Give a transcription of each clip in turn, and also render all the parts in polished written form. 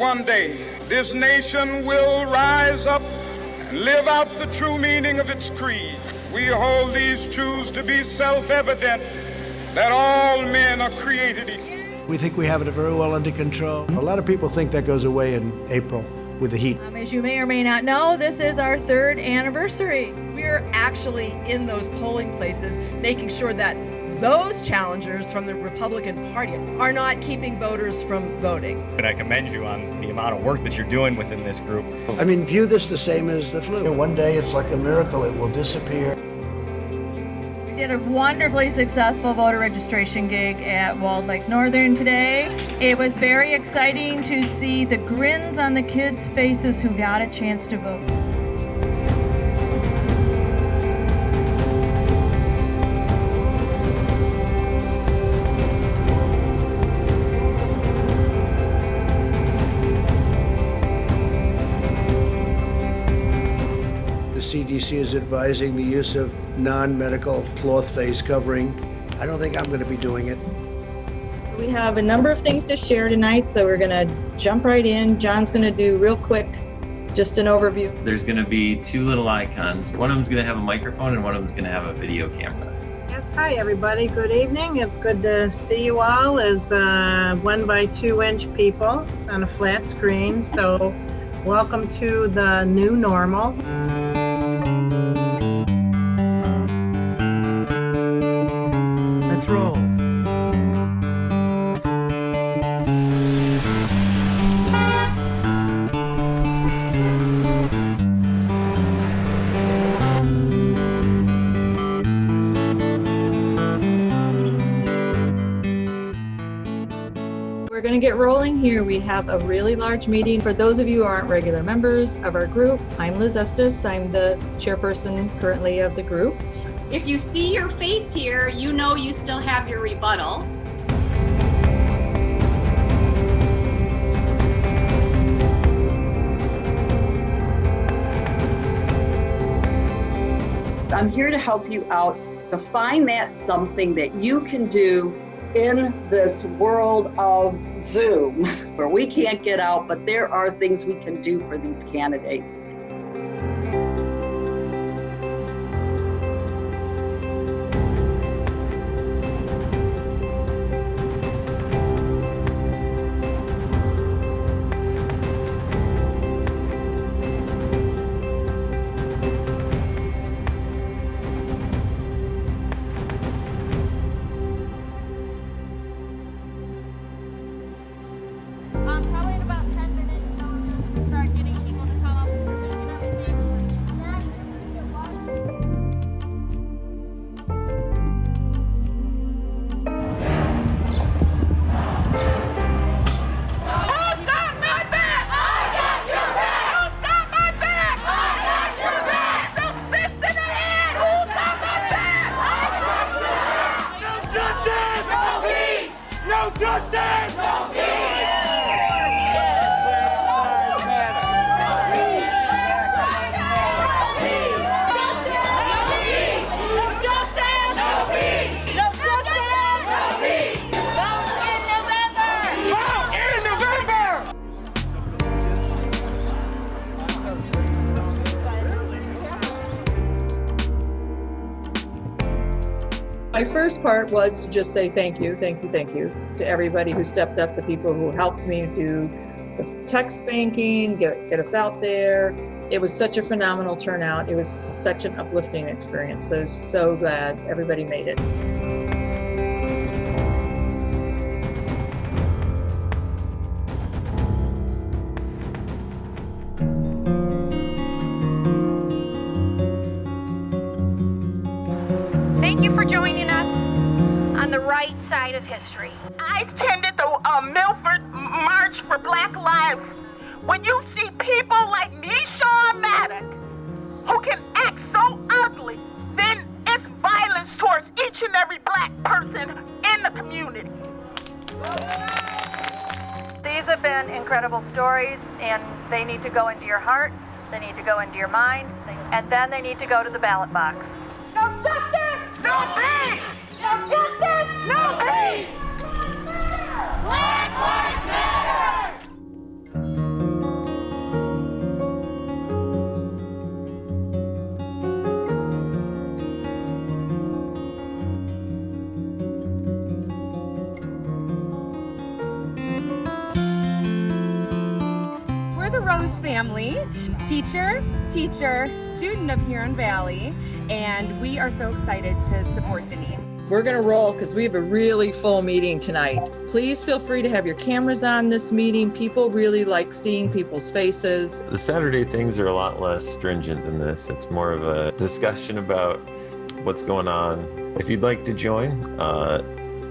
one day this nation will rise up and live out the true meaning of its creed. We hold these truths to be self-evident, that all men are created equal. We think we have it very well under control. A lot of people think that goes away in April with the heat. As you may or may not know, this is our 3rd anniversary. We're actually in those polling places making sure that those challengers from the Republican Party are not keeping voters from voting. And I commend you on the amount of work that you're doing within this group. I mean, view this the same as the flu. One day it's like a miracle, it will disappear. We did a wonderfully successful voter registration gig at Walled Lake Northern today. It was very exciting to see the grins on the kids' faces who got a chance to vote. The CDC is advising the use of non-medical cloth face covering. I don't think I'm going to be doing it. We have a number of things to share tonight, so we're going to jump right in. John's going to do real quick just an overview. There's going to be 2 little icons. One of them's going to have a microphone and one of them's going to have a video camera. Yes, hi everybody. Good evening. It's good to see you all as 1 by 2 inch people on a flat screen. So welcome to the new normal. Let's roll. We're going to get rolling here. We have a really large meeting. For those of you who aren't regular members of our group, I'm Liz Estes. I'm the chairperson currently of the group. If you see your face here, you know you still have your rebuttal. I'm here to help you out to find that something that you can do in this world of Zoom, where we can't get out, but there are things we can do for these candidates. Probably in about 10 minutes, we're going to start getting people to come up and present and everything. Who's got my back? I got your back. Who's got my back? I got your back. Those fists in the air. Who's got my back? I got your back. No justice. No peace. No justice. No peace. My first part was to just say thank you to everybody who stepped up, the people who helped me do the text banking, get us out there. It was such a phenomenal turnout. It was such an uplifting experience. So glad everybody made it. Thank you for joining us on the right side of history. I attended the Milford March for Black Lives. When you see people like Nisha Maddock, who can act so ugly, then it's violence towards each and every black person in the community. These have been incredible stories, and they need to go into your heart, they need to go into your mind, and then they need to go to the ballot box. No justice! No peace! No justice! No peace! Black Lives Matter! Rose family, teacher, student of Huron Valley, and we are so excited to support Denise. We're going to roll because we have a really full meeting tonight. Please feel free to have your cameras on this meeting. People really like seeing people's faces. The Saturday things are a lot less stringent than this. It's more of a discussion about what's going on. If you'd like to join,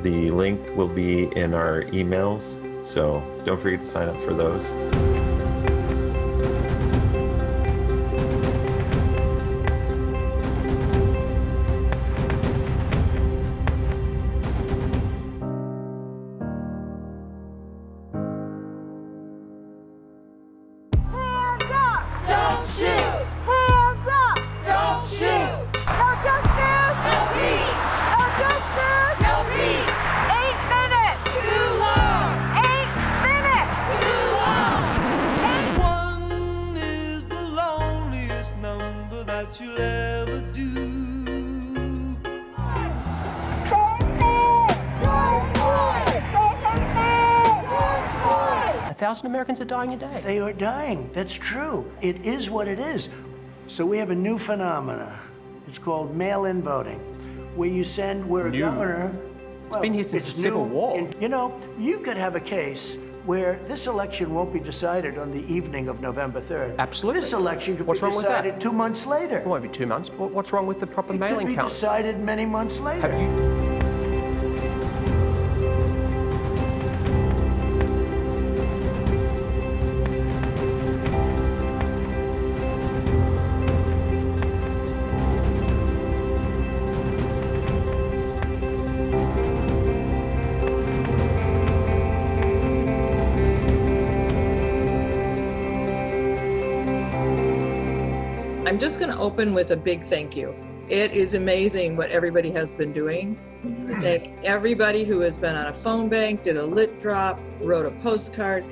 the link will be in our emails, so don't forget to sign up for those. Americans are dying a day. They are dying. That's true. It is what it is. So we have a new phenomena. It's called mail-in voting, where you send where a governor. It's been here since the Civil War. And, you know, you could have a case where this election won't be decided on the evening of November 3rd. Absolutely. This election could What's be wrong with that? decided 2 months later. It won't be 2 months. What's wrong with the proper mailing count? It could be decided many months later. Have you? I'm just going to open with a big thank you. It is amazing what everybody has been doing. Thanks everybody who has been on a phone bank, did a lit drop, wrote a postcard.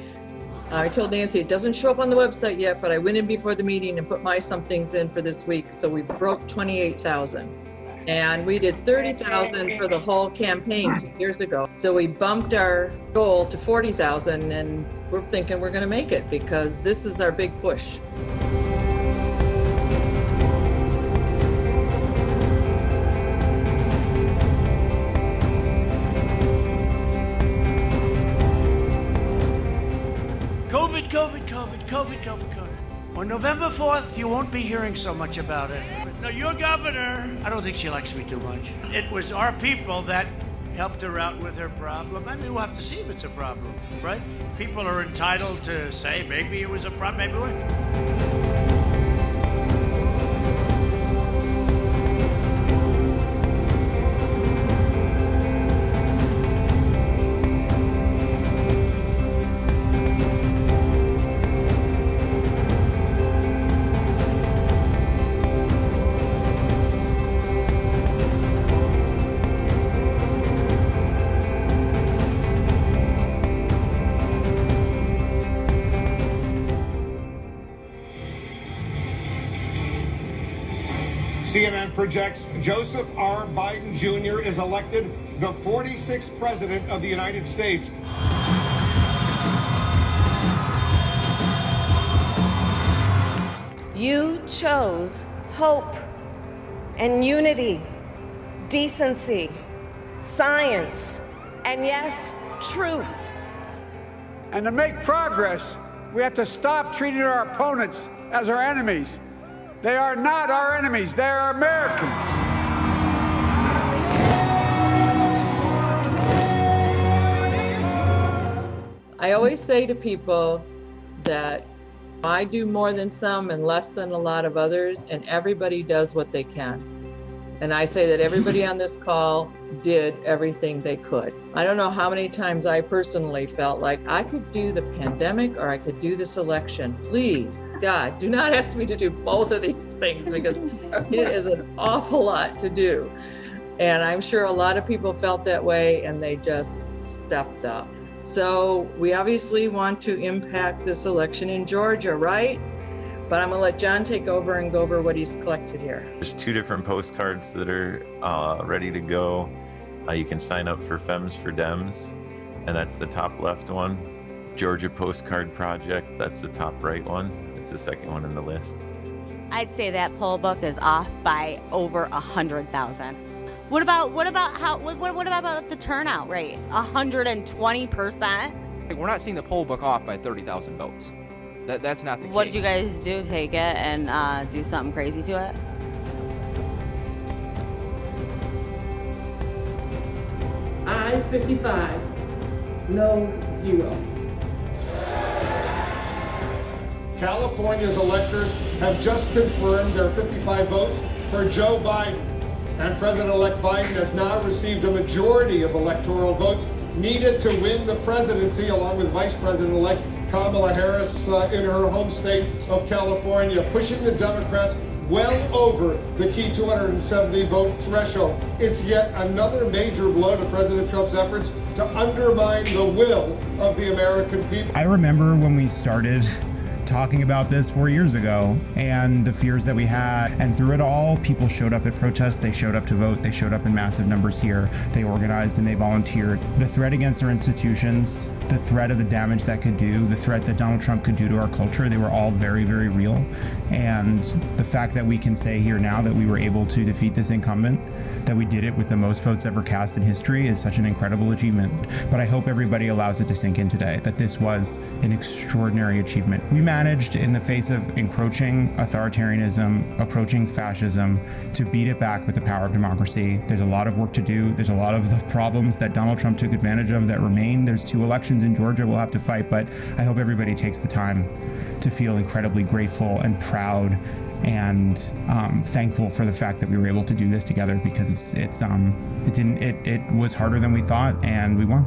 I told Nancy it doesn't show up on the website yet, but I went in before the meeting and put my somethings in for this week. So we broke 28,000. And we did 30,000 for the whole campaign 2 years ago. So we bumped our goal to 40,000, and we're thinking we're going to make it because this is our big push. COVID. On November 4th, you won't be hearing so much about it. No, your governor, I don't think she likes me too much. It was our people that helped her out with her problem. I mean, we'll have to see if it's a problem, right? People are entitled to say maybe it was a problem, maybe it wasn't. CNN projects Joseph R. Biden Jr. is elected the 46th president of the United States. You chose hope and unity, decency, science, and yes, truth. And to make progress, we have to stop treating our opponents as our enemies. They are not our enemies, they are Americans. I always say to people that I do more than some and less than a lot of others, and everybody does what they can. And I say that everybody on this call did everything they could. I don't know how many times I personally felt like I could do the pandemic or I could do this election. Please, God, do not ask me to do both of these things because it is an awful lot to do. And I'm sure a lot of people felt that way and they just stepped up. So we obviously want to impact this election in Georgia, right? But I'm gonna let John take over and go over what he's collected here. There's 2 different postcards that are ready to go. You can sign up for Femmes for Dems, and that's the top left one. Georgia Postcard Project. That's the top right one. It's the second one in the list. I'd say that poll book is off by over 100,000. What about the turnout rate? 120%? We're not seeing the poll book off by 30,000 votes. That's not the case. What did you guys do? Take it and do something crazy to it? Ayes 55, noes 0. California's electors have just confirmed their 55 votes for Joe Biden. And President-elect Biden has now received a majority of electoral votes needed to win the presidency, along with Vice President-elect Kamala Harris in her home state of California, pushing the Democrats well over the key 270 vote threshold. It's yet another major blow to President Trump's efforts to undermine the will of the American people. I remember when we started talking about this 4 years ago and the fears that we had, and through it all, people showed up at protests, they showed up to vote, they showed up in massive numbers here, they organized and they volunteered. The threat against our institutions, the threat of the damage that could do, the threat that Donald Trump could do to our culture, they were all very, very real. And the fact that we can say here now that we were able to defeat this incumbent, that we did it with the most votes ever cast in history, is such an incredible achievement. But I hope everybody allows it to sink in today that this was an extraordinary achievement. We managed, in the face of encroaching authoritarianism, approaching fascism, to beat it back with the power of democracy. There's a lot of work to do. There's a lot of the problems that Donald Trump took advantage of that remain. There's 2 elections in Georgia we'll have to fight, but I hope everybody takes the time to feel incredibly grateful and proud and thankful for the fact that we were able to do this together, because it was harder than we thought, and we won.